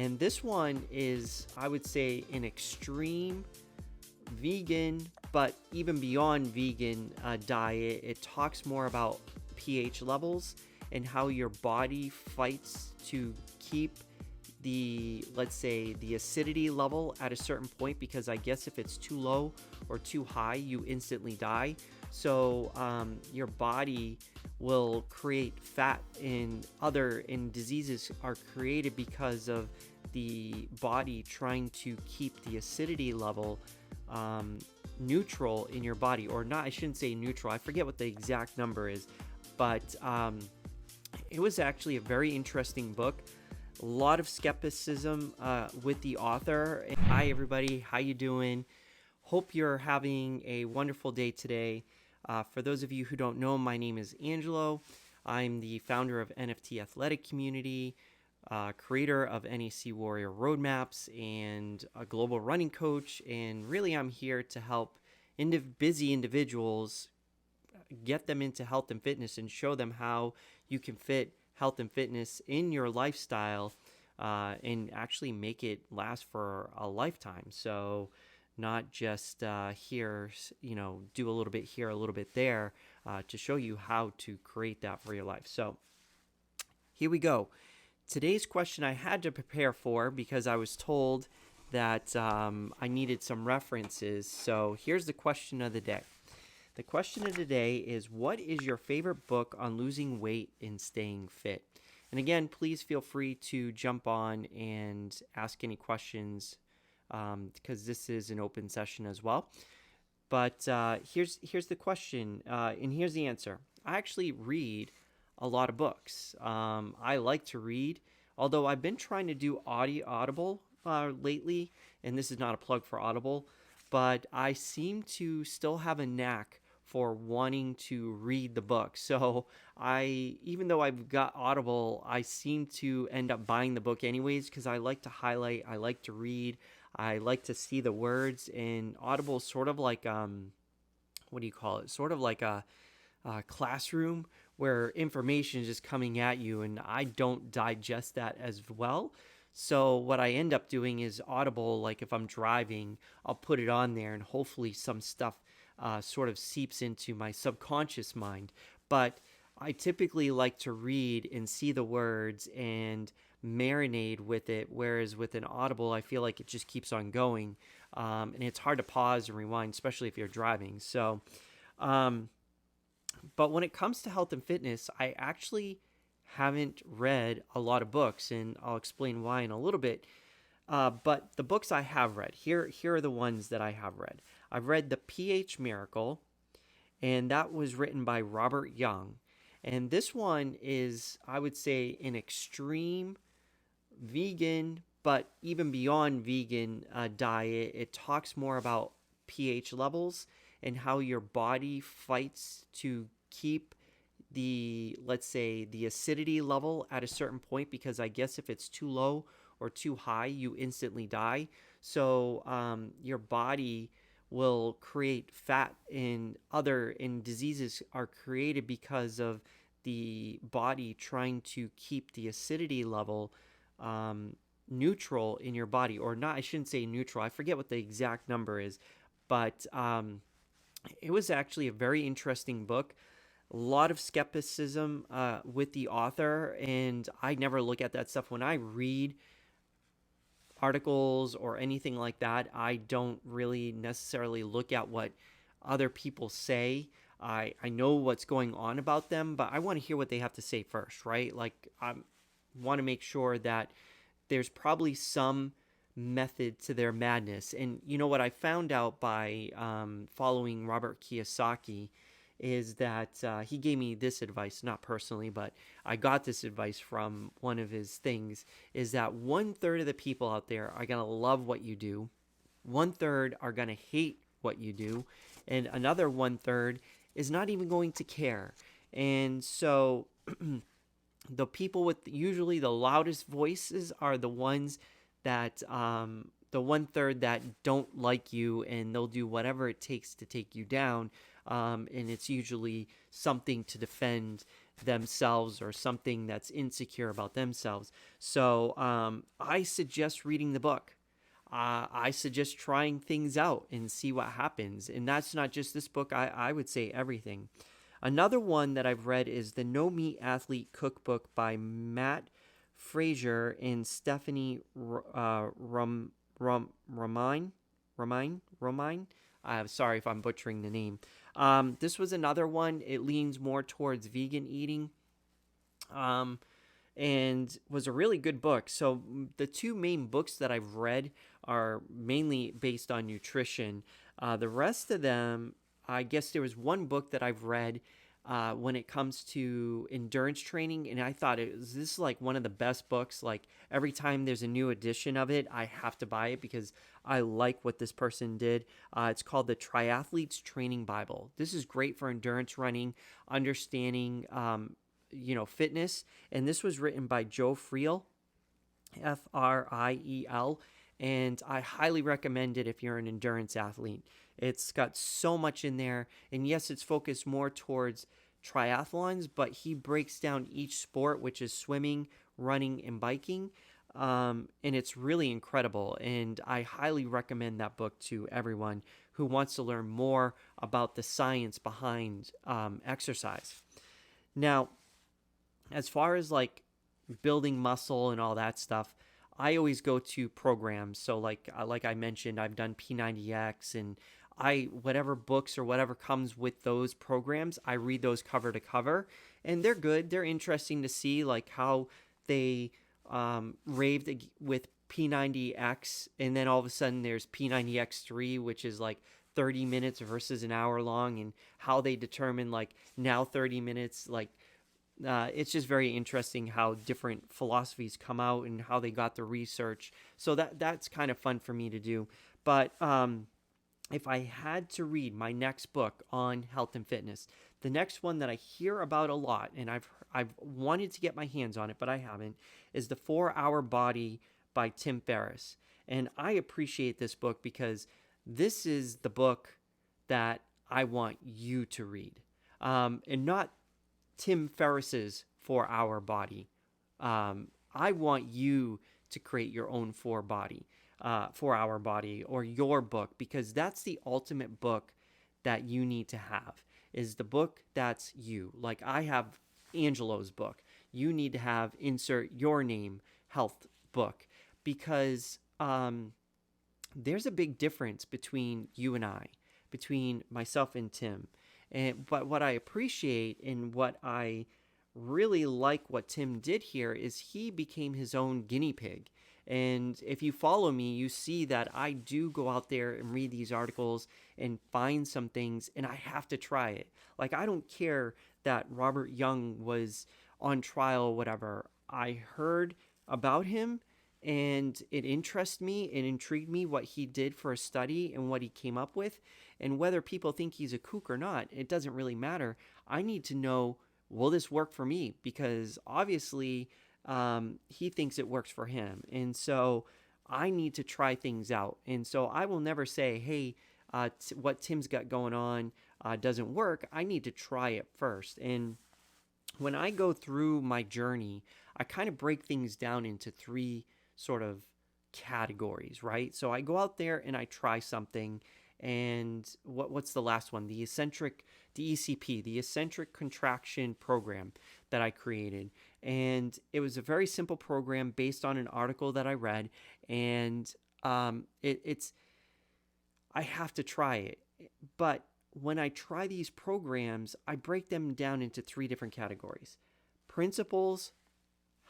And this one is, I would say, an extreme vegan, but even beyond vegan diet. It talks more about pH levels and how your body fights to keep let's say, the acidity level at a certain point, because I guess if it's too low or too high, you instantly die. So your body will create fat and diseases are created because of the body trying to keep the acidity level neutral in your body, or not. I shouldn't say neutral. I forget what the exact number is, but it was actually a very interesting book. A lot of skepticism with the author. Hi everybody, how you doing? Hope you're having a wonderful day today. For those of you who don't know, my name is Angelo. I'm the founder of NFT Athletic Community, creator of NEC Warrior Roadmaps, and a global running coach. And really, I'm here to help busy individuals get them into health and fitness and show them how you can fit health and fitness in your lifestyle and actually make it last for a lifetime. So not just here, do a little bit here, a little bit there, to show you how to create that for your life. So here we go. Today's question I had to prepare for because I was told that I needed some references. So here's the question of the day. The question of the day is, what is your favorite book on losing weight and staying fit? And again, please feel free to jump on and ask any questions because this is an open session as well. But here's the question, and here's the answer. I actually read a lot of books. I like to read, although I've been trying to do Audible lately, and this is not a plug for Audible, but I seem to still have a knack for wanting to read the book. So even though I've got Audible, I seem to end up buying the book anyways because I like to highlight, I like to read, I like to see the words. And Audible is sort of like, what do you call it? Sort of like a classroom where information is just coming at you, and I don't digest that as well. So what I end up doing is Audible, like if I'm driving, I'll put it on there and hopefully some stuff sort of seeps into my subconscious mind. But I typically like to read and see the words and marinate with it, whereas with an Audible, I feel like it just keeps on going. And it's hard to pause and rewind, especially if you're driving. So, but when it comes to health and fitness, I actually haven't read a lot of books, and I'll explain why in a little bit. But the books I have read, here are the ones that I have read. I've read The pH Miracle, and that was written by Robert Young. And this one is, I would say, an extreme vegan, but even beyond vegan diet. It talks more about pH levels and how your body fights to keep let's say, the acidity level at a certain point, because I guess if it's too low or too high, you instantly die. So your body will create fat and diseases are created because of the body trying to keep the acidity level neutral in your body, or not. I shouldn't say neutral. I forget what the exact number is, but it was actually a very interesting book. A lot of skepticism with the author, and I never look at that stuff. When I read articles or anything like that, I don't really necessarily look at what other people say. I know what's going on about them, but I want to hear what they have to say first, right? Like, I want to make sure that there's probably some method to their madness. And you know what I found out by following Robert Kiyosaki is that he gave me this advice, not personally, but I got this advice from one of his things, is that 1/3 of the people out there are going to love what you do, 1/3 are going to hate what you do, and another 1/3 is not even going to care. And so the people with usually the loudest voices are the ones that the 1/3 that don't like you, and they'll do whatever it takes to take you down. And it's usually something to defend themselves or something that's insecure about themselves. So I suggest reading the book. I suggest trying things out and see what happens. And that's not just this book, I would say everything. Another one that I've read is the No Meat Athlete Cookbook by Matt Frazier and Stephanie Romine. I'm sorry if I'm butchering the name. This was another one. It leans more towards vegan eating. And was a really good book. So the two main books that I've read are mainly based on nutrition. The rest of them, I guess there was one book that I've read when it comes to endurance training, and I thought this is like one of the best books. Like every time there's a new edition of it, I have to buy it because I like what this person did. It's called the Triathlete's Training Bible. This is great for endurance running, understanding fitness. And this was written by Joe Friel, Friel. And I highly recommend it if you're an endurance athlete. It's got so much in there. And yes, it's focused more towards triathlons, but he breaks down each sport, which is swimming, running, and biking. And it's really incredible. And I highly recommend that book to everyone who wants to learn more about the science behind exercise. Now, as far as like building muscle and all that stuff, I always go to programs. So like I mentioned, I've done P90X, and whatever books or whatever comes with those programs, I read those cover to cover, and they're good. They're interesting to see like how they raved with P90X, and then all of a sudden there's P90X3, which is like 30 minutes versus an hour long, and how they determine like now 30 minutes, like it's just very interesting how different philosophies come out and how they got the research. So that's kind of fun for me to do. But if I had to read my next book on health and fitness, the next one that I hear about a lot, and I've wanted to get my hands on it, but I haven't, is The 4-Hour Body by Tim Ferriss. And I appreciate this book because this is the book that I want you to read. And not Tim Ferriss's 4-Hour Body. I want you to create your own 4-Hour Body, or your book, because that's the ultimate book that you need to have, is the book that's you. Like I have Angelo's book. You need to have insert your name health book, because there's a big difference between you and I, between myself and Tim. But what I appreciate and what I really like what Tim did here is he became his own guinea pig. And if you follow me, you see that I do go out there and read these articles and find some things, and I have to try it. Like, I don't care that Robert Young was on trial or whatever. I heard about him, and it interested me, it intrigued me what he did for a study and what he came up with. And whether people think he's a kook or not, it doesn't really matter. I need to know, will this work for me? Because obviously he thinks it works for him. And so I need to try things out. And so I will never say, hey, what Tim's got going on doesn't work. I need to try it first. And when I go through my journey, I kind of break things down into three sort of categories, right? So I go out there and I try something. And what's the last one? The ECP, the eccentric contraction program that I created. And it was a very simple program based on an article that I read. And it's I have to try it. But when I try these programs, I break them down into three different categories: principles,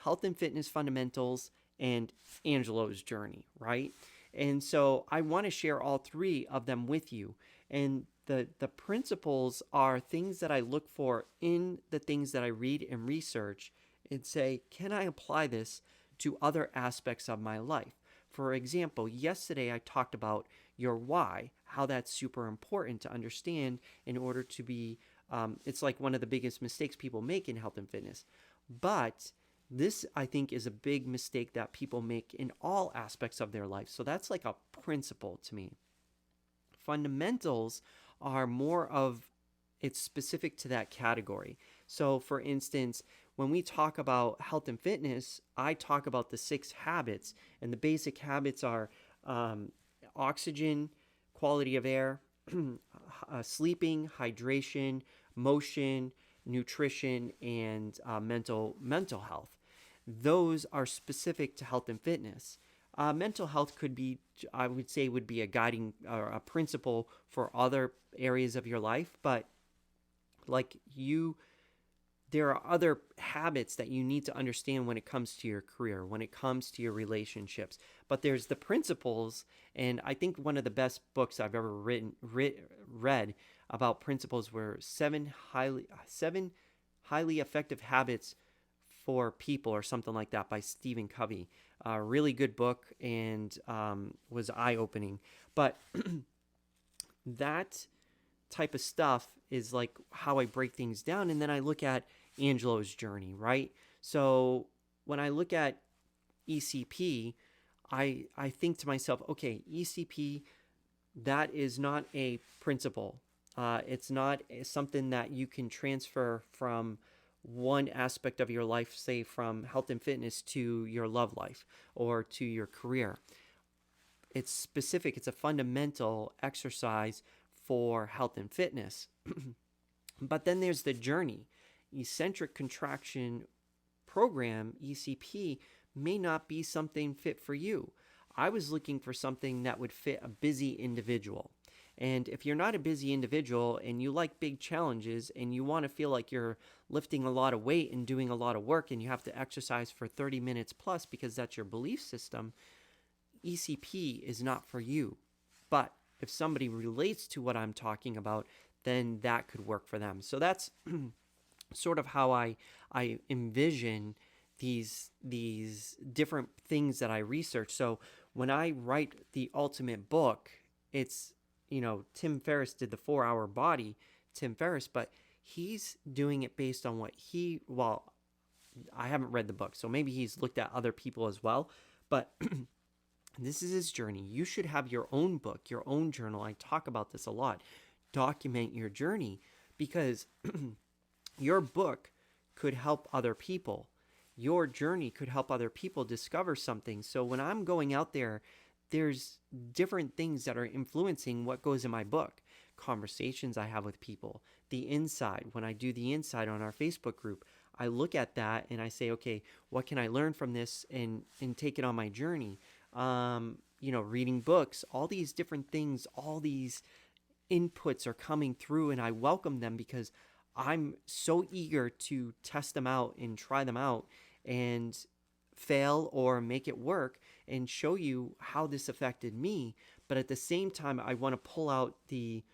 health and fitness fundamentals, and Angelo's journey, right? And so I want to share all three of them with you. And the principles are things that I look for in the things that I read and research, and say, can I apply this to other aspects of my life? For example, yesterday I talked about your why, how that's super important to understand in order to be, it's like one of the biggest mistakes people make in health and fitness. But this, I think, is a big mistake that people make in all aspects of their life. So that's like a principle to me. Fundamentals are more of, it's specific to that category. So, for instance, when we talk about health and fitness, I talk about the 6 habits, and the basic habits are um, oxygen, quality of air, sleeping, hydration, motion, nutrition, and mental health. Those are specific to health and fitness. Mental health could be, I would say, would be a guiding or a principle for other areas of your life, but like you there are other habits that you need to understand when it comes to your career, when it comes to your relationships. But there's the principles, and I think one of the best books I've ever read about principles were seven highly effective habits for people, or something like that, by Stephen Covey. A really good book, and was eye opening. But that type of stuff is like how I break things down. And then I look at Angelo's journey, right? So when I look at ECP, I think to myself, okay, ECP, that is not a principle. It's not something that you can transfer from one aspect of your life, say from health and fitness to your love life or to your career. It's specific, it's a fundamental exercise for health and fitness. But then there's the journey. Eccentric contraction program, ECP, may not be something fit for you. I was looking for something that would fit a busy individual. And if you're not a busy individual and you like big challenges and you want to feel like you're lifting a lot of weight and doing a lot of work and you have to exercise for 30 minutes plus because that's your belief system, ECP is not for you. But if somebody relates to what I'm talking about, then that could work for them. So that's sort of how I envision these different things that I research. So when I write the ultimate book, it's, Tim Ferriss did the 4-Hour Body, Tim Ferriss, but he's doing it based on what I haven't read the book, so maybe he's looked at other people as well, but this is his journey. You should have your own book, your own journal. I talk about this a lot. Document your journey, because your book could help other people. Your journey could help other people discover something. So when I'm going out there, there's different things that are influencing what goes in my book. Conversations I have with people, the inside. When I do the inside on our Facebook group, I look at that and I say, okay, what can I learn from this and take it on my journey? Reading books, all these different things, all these inputs are coming through, and I welcome them because I'm so eager to test them out and try them out and fail or make it work and show you how this affected me. But at the same time, I want to pull out the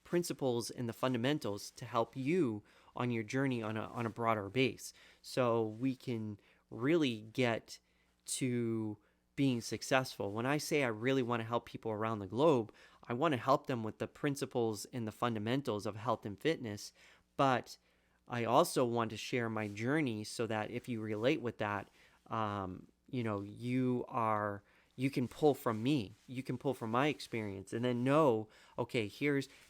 principles and the fundamentals to help you on your journey on a broader base, so we can really get to being successful. When I say I really want to help people around the globe, I want to help them with the principles and the fundamentals of health and fitness, but I also want to share my journey so that if you relate with that, you can pull from me, you can pull from my experience, and then know, okay,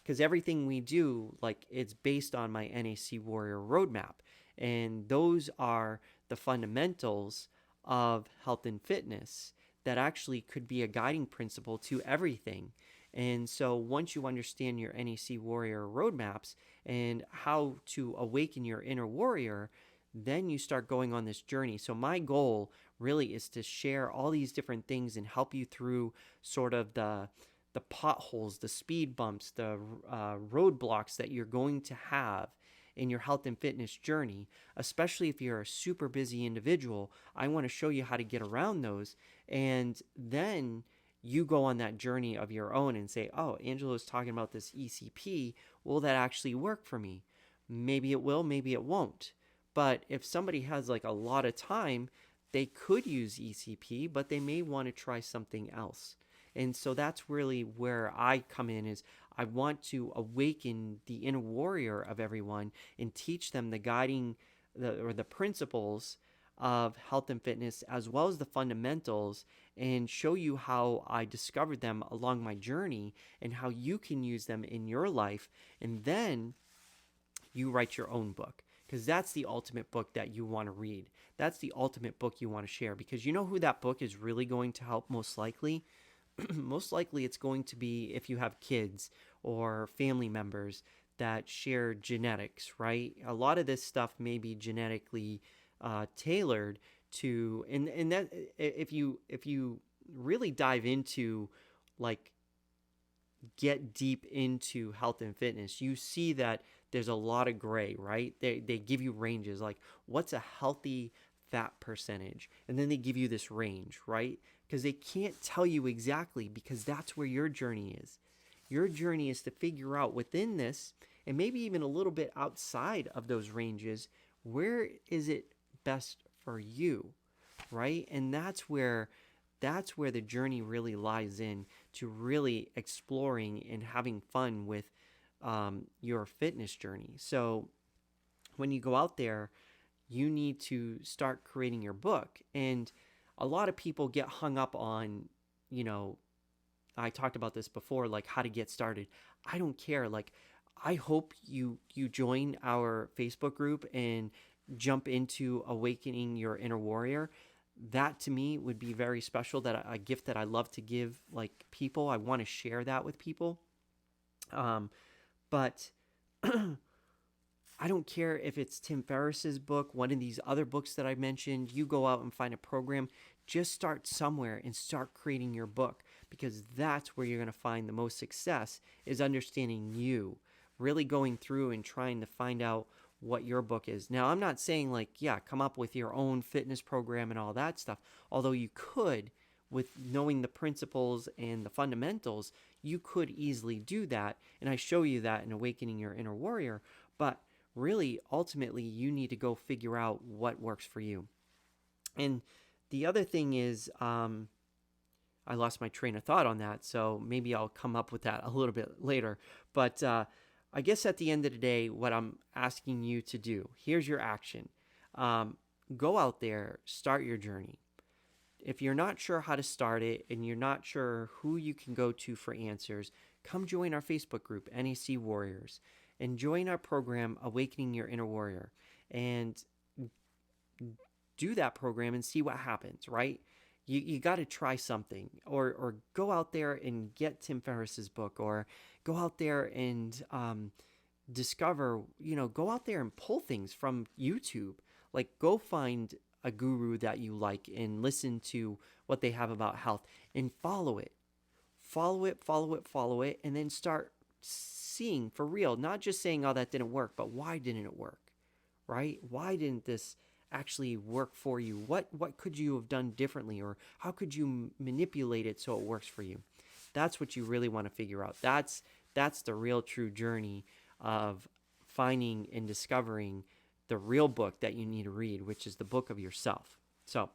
because everything we do, like, it's based on my NAC Warrior roadmap, and those are the fundamentals of health and fitness that actually could be a guiding principle to everything. And so once you understand your NAC Warrior roadmaps and how to awaken your inner warrior, then you start going on this journey. So my goal really is to share all these different things and help you through sort of the potholes, the speed bumps, the roadblocks that you're going to have in your health and fitness journey, especially if you're a super busy individual. I want to show you how to get around those, and then you go on that journey of your own and say, oh, Angelo's talking about this ECP. Will that actually work for me? Maybe it will, maybe it won't. But if somebody has like a lot of time, they could use ECP, but they may want to try something else. And so that's really where I come in, is I want to awaken the inner warrior of everyone and teach them the principles of health and fitness, as well as the fundamentals, and show you how I discovered them along my journey and how you can use them in your life. And then you write your own book, because that's the ultimate book that you want to read. That's the ultimate book you want to share, because you know who that book is really going to help most likely? Most likely it's going to be if you have kids or family members that share genetics, right? A lot of this stuff may be genetically tailored to, and that if you really dive into, like, get deep into health and fitness, you see that there's a lot of gray, right? They give you ranges, like what's a healthy fat percentage, and then they give you this range, right? Because they can't tell you exactly, because that's where your journey is. Your journey is to figure out within this, and maybe even a little bit outside of those ranges, where is it best for you, right? And that's where the journey really lies in, to really exploring and having fun with your fitness journey. So when you go out there, you need to start creating your book. And a lot of people get hung up on, I talked about this before, like how to get started. I don't care. Like, I hope you join our Facebook group and jump into Awakening Your Inner Warrior. That to me would be very special. That a gift that I love to give, like, people. I want to share that with people. But I don't care if it's Tim Ferriss's book, one of these other books that I mentioned. You go out and find a program. Just start somewhere and start creating your book, because that's where you're going to find the most success, is understanding you, really going through and trying to find out what your book is. Now, I'm not saying, like, yeah, come up with your own fitness program and all that stuff. Although you could, with knowing the principles and the fundamentals, you could easily do that. And I show you that in Awakening Your Inner Warrior. But really, ultimately, you need to go figure out what works for you. And the other thing is, I lost my train of thought on that, so maybe I'll come up with that a little bit later. But I guess at the end of the day, what I'm asking you to do, here's your action. Go out there, start your journey. If you're not sure how to start it and you're not sure who you can go to for answers, come join our Facebook group, NAC Warriors, and join our program, Awakening Your Inner Warrior, and do that program and see what happens, right? You got to try something, or go out there and get Tim Ferriss's book, or go out there and discover, go out there and pull things from YouTube. Like, go find a guru that you like and listen to what they have about health and follow it. Follow it, and then start seeing for real, not just saying, oh, that didn't work, but why didn't it work, right? Why didn't this actually work for you? What could you have done differently, or how could you manipulate it so it works for you? That's what you really want to figure out. That's the real true journey of finding and discovering the real book that you need to read, which is the book of yourself. So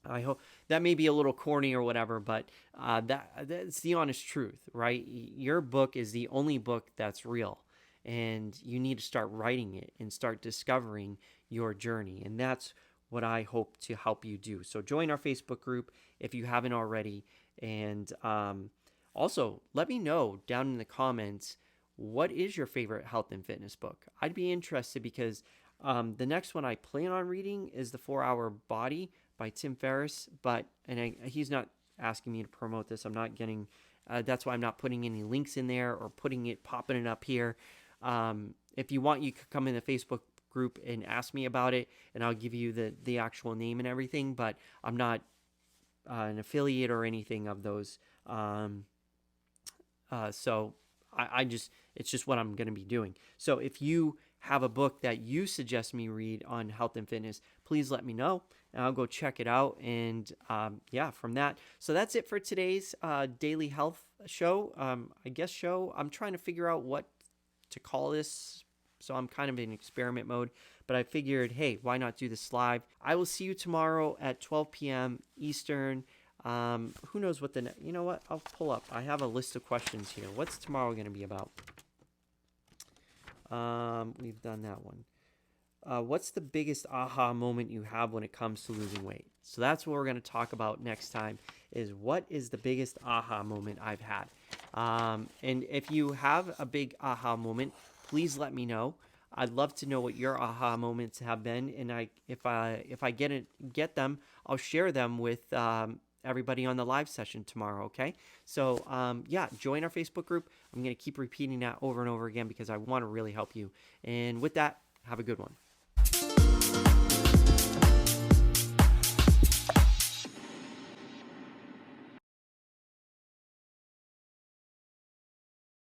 I hope that may be a little corny or whatever, but that's the honest truth, right? Your book is the only book that's real, and you need to start writing it and start discovering your journey. And that's what I hope to help you do. So join our Facebook group if you haven't already. And also, let me know down in the comments, what is your favorite health and fitness book? I'd be interested, because the next one I plan on reading is The 4-Hour Body by Tim Ferriss. He's not asking me to promote this. I'm not getting, that's why I'm not putting any links in there or popping it up here. If you want, you could come in the Facebook group and ask me about it, and I'll give you the actual name and everything, but I'm not an affiliate or anything of those. So it's just what I'm going to be doing. So if you have a book that you suggest me read on health and fitness, please let me know, and I'll go check it out. And from that. So that's it for today's daily health show. Show. I'm trying to figure out what to call this. So I'm kind of in experiment mode, but I figured, hey, why not do this live? I will see you tomorrow at 12 p.m. Eastern. Who knows what you know what? I'll pull up. I have a list of questions here. What's tomorrow going to be about? We've done that one. What's the biggest aha moment you have when it comes to losing weight? So that's what we're going to talk about next time, is what is the biggest aha moment I've had. And if you have a big aha moment, please let me know. I'd love to know what your aha moments have been, and if I get them, I'll share them with everybody on the live session tomorrow. Okay, so yeah, join our Facebook group. I'm gonna keep repeating that over and over again because I want to really help you. And with that, have a good one.